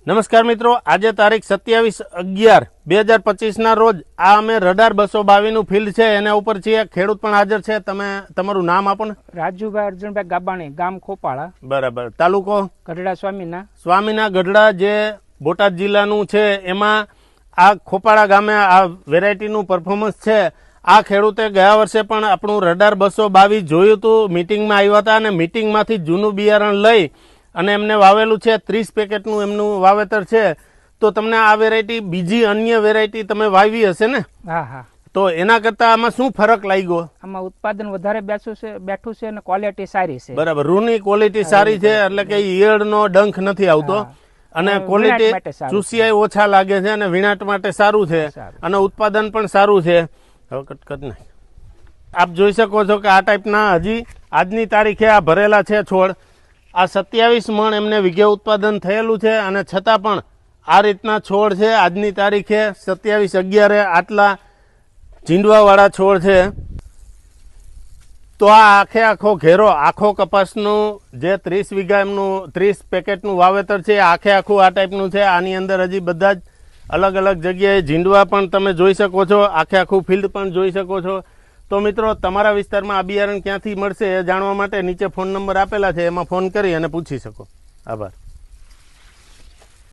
નમસ્કાર મિત્રો, આજે તારીખ 27/11/2025 ના રોજ આ અમે રડાર 222 નું ફિલ્ડ છે એના ઉપર છીએ. ખેડૂત પણ હાજર છે. તમે તમારું નામ આપો ને. રાજુભાઈ અર્જુનભાઈ ગાબાણી, ગામ ખોપાળા, બરાબર. તાલુકો ગઢડા સ્વામીના ગઢડા, જે બોટાદ જિલ્લાનું છે. એમાં આ ખોપાળા ગામે આ વેરાયટીનું પરફોર્મન્સ છે. આ ખેડૂતે ગયા વર્ષે પણ આપણું રડાર 222 જોયું હતું, મિટિંગમાં આવ્યા હતા અને મિટિંગમાંથી જૂનું બિયારણ લઈ અને એમને વાવેલું છે. 30 પેકેટનું એમનું વાવેતર છે. તો તમને આ વેરાયટી બીજી અન્ય વેરાયટી તમે વાવી હશે ને? હા હા. તો એના કરતા આમાં શું ફરક લાગ્યો? આમાં ઉત્પાદન વધારે બેઠું છે અને ક્વોલિટી સારી છે. બરાબર, રૂની ક્વોલિટી સારી છે, એટલે કે ઈયળ નો ડંખ નથી આવતો અને ક્વોલિટી ચૂસિયા ઓછા લાગે છે અને વીણાટ માટે સારું છે અને ઉત્પાદન પણ સારું છે. હવે કટકટ નહીં. આપ જોઈ શકો છો કે આ ટાઈપના હજી આજની તારીખે આ ભરેલા છે છોડ. આ 27 મણ એમને વીઘે ઉત્પાદન થયેલું છે અને છતાં પણ આ રીતના છોડ છે. આજની તારીખે 27/11 આટલા ઝીંડવાવાળા છોડ છે. તો આ આખો ઘેરો આખો કપાસનું જે 30 વીઘા એમનું 30 પેકેટનું વાવેતર છે, આખું આ ટાઈપનું છે. આની અંદર હજી બધા જ અલગ અલગ જગ્યાએ ઝીંડવા પણ તમે જોઈ શકો છો. આખું ફિલ્ડ પણ જોઈ શકો છો. તો મિત્રો, તમારા વિસ્તારમાં આ બિયારણ ક્યાંથી મળશે એ જાણવા માટે નીચે ફોન નંબર આપેલા છે, એમાં ફોન કરી અને પૂછી શકો. આભાર.